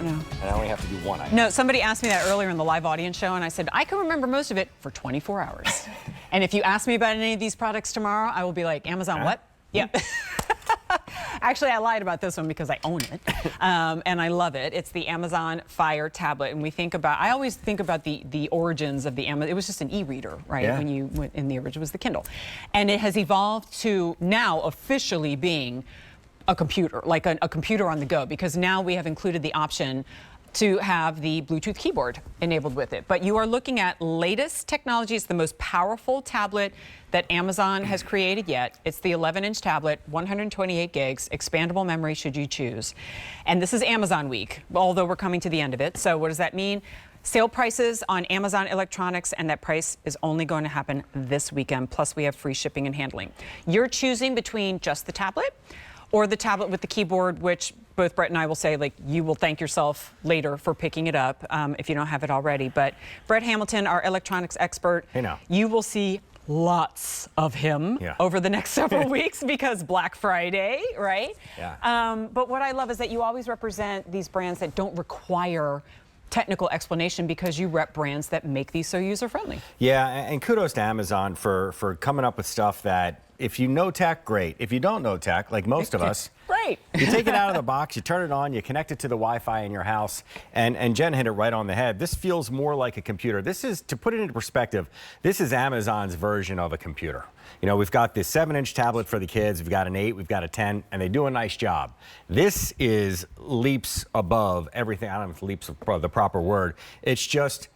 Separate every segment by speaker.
Speaker 1: one, and I only have to do one item.
Speaker 2: No, somebody asked me that earlier in the live audience show, and I said, I can remember most of it for 24 hours. And if you ask me about any of these products tomorrow, I will be like, Amazon what? Yeah. Actually, I lied about this one because I own it, and I love it. It's the Amazon Fire tablet, and I always think about the origins of the Amazon. It was just an e-reader, right?
Speaker 1: Yeah.
Speaker 2: When you went in the original was the Kindle, and it has evolved to now officially being a computer, like a computer on the go, because now we have included the option to have the Bluetooth keyboard enabled with it. But you are looking at latest technology. It's the most powerful tablet that Amazon has created yet. It's the 11-inch tablet, 128 gigs, expandable memory should you choose. And this is Amazon week, although we're coming to the end of it. So what does that mean? Sale prices on Amazon electronics, and that price is only going to happen this weekend. Plus we have free shipping and handling. You're choosing between just the tablet or the tablet with the keyboard, which both Brett and I will say, like, you will thank yourself later for picking it up if you don't have it already. But Brett Hamilton, our electronics expert, you will see lots of him over the next several weeks because Black Friday, right?
Speaker 1: Yeah.
Speaker 2: But what I love is that you always represent these brands that don't require technical explanation because you rep brands that make these so user-friendly.
Speaker 1: Yeah, and kudos to Amazon for coming up with stuff that if you know tech, great. If you don't know tech, like most of us,
Speaker 2: right.
Speaker 1: You take it out of the box, you turn it on, you connect it to the Wi-Fi in your house, and Jen hit it right on the head. This feels more like a computer. This is, to put it into perspective, this is Amazon's version of a computer. You know, we've got this 7-inch tablet for the kids, we've got an 8, we've got a 10, and they do a nice job. This is leaps above everything. I don't know if leaps is the proper word. It's just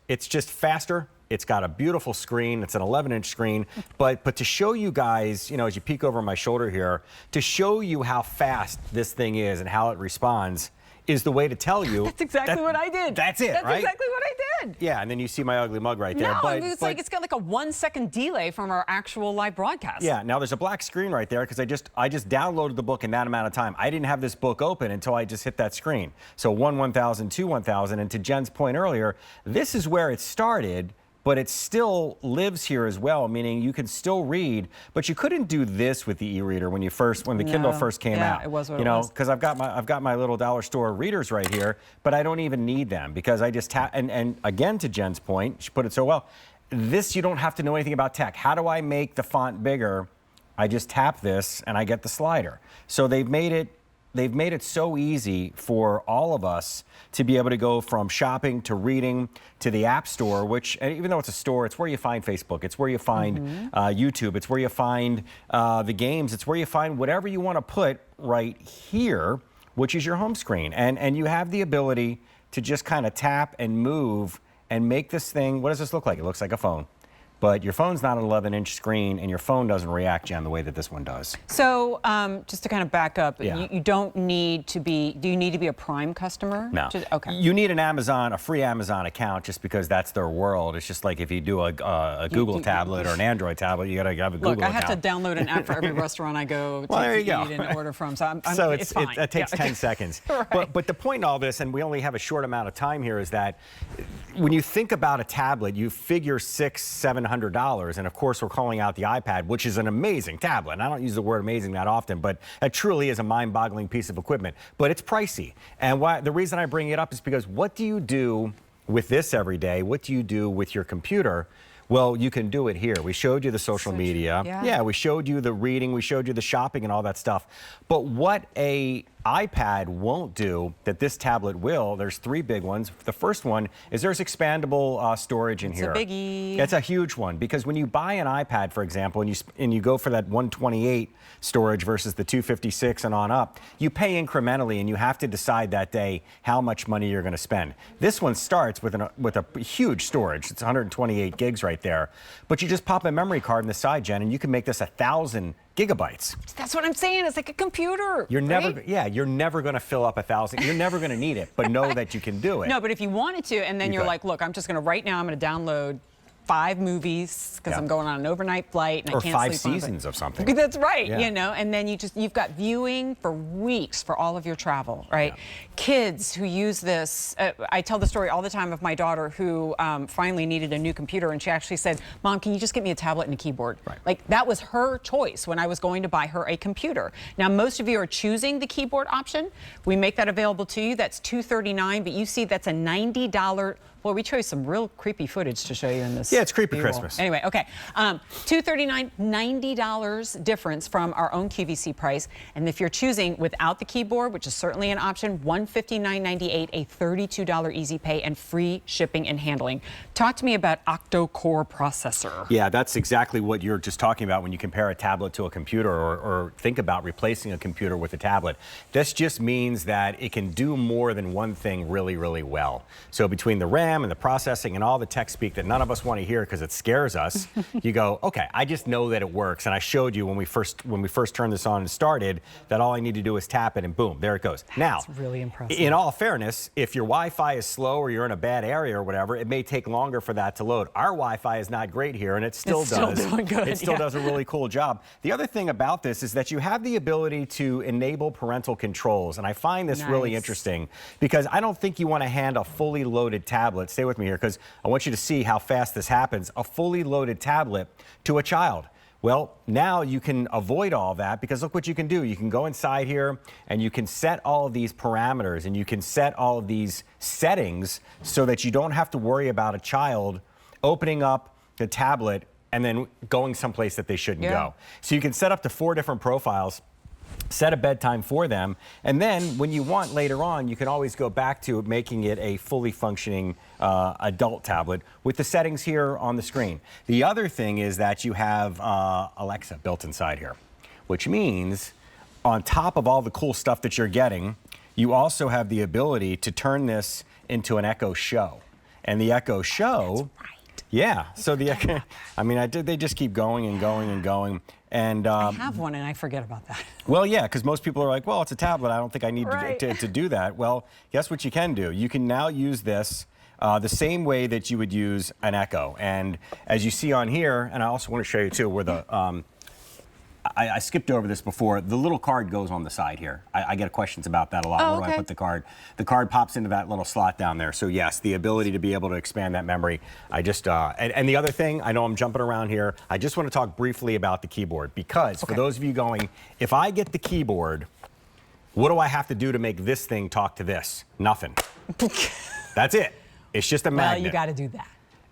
Speaker 1: faster. It's got a beautiful screen. It's an 11-inch screen. But to show you guys, you know, as you peek over my shoulder here, to show you how fast this thing is and how it responds is the way to tell you.
Speaker 2: That's exactly what I did.
Speaker 1: That's it,
Speaker 2: That's
Speaker 1: right?
Speaker 2: exactly what I did.
Speaker 1: Yeah, and then you see my ugly mug right there.
Speaker 2: No, it's like it's got like a 1-second delay from our actual live broadcast.
Speaker 1: Yeah, now there's a black screen right there because I just downloaded the book in that amount of time. I didn't have this book open until I just hit that screen. So 1,000, 1,000, and to Jen's point earlier, this is where it started, but it still lives here as well, meaning you can still read, but you couldn't do this with the e-reader when the Kindle first came out.
Speaker 2: It was what
Speaker 1: you
Speaker 2: it
Speaker 1: know,
Speaker 2: was.
Speaker 1: because I've got my little dollar store readers right here, but I don't even need them because I just tap. And again, to Jen's point, she put it so well. This you don't have to know anything about tech. How do I make the font bigger? I just tap this and I get the slider. So they've made it so easy for all of us to be able to go from shopping to reading to the App Store, which, even though it's a store, it's where you find Facebook, it's where you find YouTube, it's where you find the games, it's where you find whatever you want to put right here, which is your home screen. And you have the ability to just kind of tap and move and make this thing, what does this look like? It looks like a phone. But your phone's not an 11-inch screen, and your phone doesn't react, Jen, the way that this one does.
Speaker 2: So just to kind of back up, you don't need to be, do you need to be a Prime customer?
Speaker 1: No.
Speaker 2: Okay.
Speaker 1: You need a free Amazon account just because that's their world. It's just like if you do a Google tablet or an Android tablet, you got to have a Google account.
Speaker 2: Look, I have to download an app for every restaurant I go to eat and order from, so it's fine.
Speaker 1: It takes 10 seconds.
Speaker 2: Right.
Speaker 1: But the point in all this, and we only have a short amount of time here, is that when you think about a tablet, you figure $600-700, and of course we're calling out the iPad, which is an amazing tablet. And I don't use the word amazing that often, but it truly is a mind-boggling piece of equipment. But it's pricey, and the reason I bring it up is because what do you do with this every day? What do you do with your computer? Well, you can do it here. We showed you the social media. Yeah, we showed you the reading. We showed you the shopping and all that stuff. But what a iPad won't do that this tablet will, there's 3 big ones. The first one is there's expandable storage in here.
Speaker 2: It's a biggie.
Speaker 1: It's a huge one because when you buy an iPad, for example, and you go for that 128 storage versus the 256 and on up, you pay incrementally and you have to decide that day how much money you're going to spend. This one starts with a huge storage. It's 128 gigs right there. But you just pop a memory card in the side, Jen, and you can make this 1,000 gigabytes.
Speaker 2: That's what I'm saying. It's like a computer.
Speaker 1: You're never going to fill up 1,000. You're never going to need it, but know that you can do it.
Speaker 2: No, but if you wanted to, and then you're like, look, I'm just going to right now, I'm going to download 5 movies because I'm going on an overnight flight and
Speaker 1: or
Speaker 2: I can't
Speaker 1: 5
Speaker 2: sleep on it.
Speaker 1: seasons of something.
Speaker 2: That's right,
Speaker 1: Yeah.
Speaker 2: you know, and then you've got viewing for weeks for all of your travel, right?
Speaker 1: Yeah.
Speaker 2: Kids who use this, I tell the story all the time of my daughter who finally needed a new computer, and she actually said, Mom, can you just get me a tablet and a keyboard?
Speaker 1: Right.
Speaker 2: Like, that was her choice when I was going to buy her a computer. Now, most of you are choosing the keyboard option. We make that available to you. That's $239, but you see that's a $90. Well, we chose some real creepy footage to show you in this.
Speaker 1: Yeah, it's creepy
Speaker 2: B-roll.
Speaker 1: Christmas.
Speaker 2: Anyway, okay. $239, $90 difference from our own QVC price. And if you're choosing without the keyboard, which is certainly an option, $159.98, a $32 easy pay, and free shipping and handling. Talk to me about octo-core processor.
Speaker 1: Yeah, that's exactly what you're just talking about when you compare a tablet to a computer, or think about replacing a computer with a tablet. This just means that it can do more than one thing really, really well. So between the RAM and the processing and all the tech speak that none of us want to hear because it scares us, you go, okay, I just know that it works. And I showed you when we first turned this on and started that all I need to do is tap it and boom, there it goes. Now,
Speaker 2: That's really impressive.
Speaker 1: in all fairness, if your Wi-Fi is slow or you're in a bad area or whatever, it may take longer for that to load. Our Wi-Fi is not great here, and it still does.
Speaker 2: Doing good,
Speaker 1: it still does a really cool job. The other thing about this is that you have the ability to enable parental controls, and I find this really interesting because I don't think you want to hand a fully loaded tablet. Stay with me here because I want you to see how fast this happens. A fully loaded tablet to a child. Well, now you can avoid all that because look what you can do. You can go inside here and you can set all of these parameters and you can set all of these settings so that you don't have to worry about a child opening up the tablet and then going someplace that they shouldn't go. So you can set up to 4 different profiles, set a bedtime for them, and then when you want later on, you can always go back to making it a fully functioning adult tablet with the settings here on the screen. The other thing is that you have Alexa built inside here, which means on top of all the cool stuff that you're getting, you also have the ability to turn this into an Echo Show. And the Echo Show, yeah, so the Echo, I mean, they just keep going and going and going. And
Speaker 2: I have one and I forget about that.
Speaker 1: Well, yeah, because most people are like, well, it's a tablet. I don't think I need to do that. Well, guess what you can do? You can now use this the same way that you would use an Echo. And as you see on here, and I also want to show you too, where the I skipped over this before. The little card goes on the side here. I get questions about that a lot. Where do I put the card? The card pops into that little slot down there. So yes, the ability to be able to expand that memory. I just and the other thing, I know I'm jumping around here. I just want to talk briefly about the keyboard because for those of you going, if I get the keyboard, what do I have to do to make this thing talk to this? Nothing. That's it. It's just a magnet.
Speaker 2: Well, you got to do that.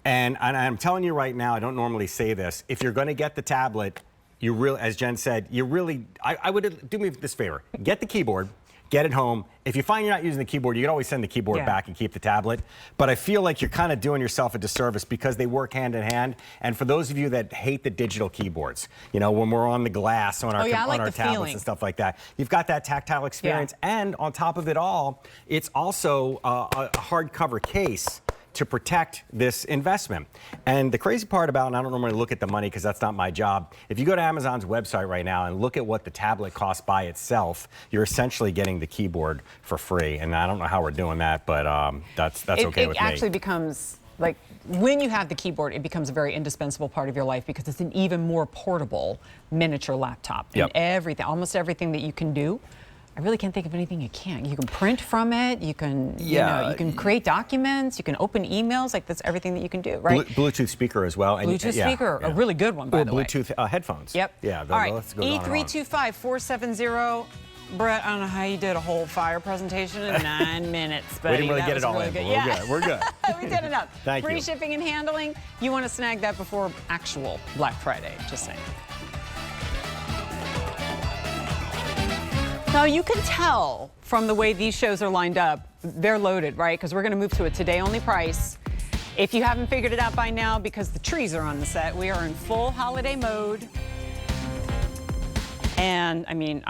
Speaker 1: And I'm telling you right now, I don't normally say this. If you're going to get the tablet, you really, as Jen said, you really, I would do me this favor. Get the keyboard, get it home. If you find you're not using the keyboard, you can always send the keyboard back and keep the tablet. But I feel like you're kind of doing yourself a disservice because they work hand in hand. And for those of you that hate the digital keyboards, you know, when we're on the glass, on our, on our tablets and stuff like that, you've got that tactile experience. And on top of it all, it's also a hardcover case to protect this investment. And the crazy part about, and I don't normally look at the money because that's not my job, if you go to Amazon's website right now and look at what the tablet costs by itself, you're essentially getting the keyboard for free. And I don't know how we're doing that, but that's okay with me.
Speaker 2: It actually becomes, like, when you have the keyboard, it becomes a very indispensable part of your life because it's an even more portable miniature laptop. And everything, almost everything that you can do, I really can't think of anything you can't. You can print from it. You can, you know, you can create documents. You can open emails. Like, that's everything that you can do, right?
Speaker 1: Bluetooth speaker as well.
Speaker 2: Bluetooth speaker, a really good one, by the way.
Speaker 1: Bluetooth headphones.
Speaker 2: Yep.
Speaker 1: Yeah.
Speaker 2: All right. E325-470. Brett, I don't know how you did a whole fire presentation in 9 minutes, but
Speaker 1: we didn't really get it all in. But we're good.
Speaker 2: We did enough.
Speaker 1: Thank you.
Speaker 2: Free shipping and handling. You want to snag that before actual Black Friday. Just saying. Now, you can tell from the way these shows are lined up, they're loaded, right? Because we're going to move to a today-only price. If you haven't figured it out by now, because the trees are on the set, we are in full holiday mode. And, I mean,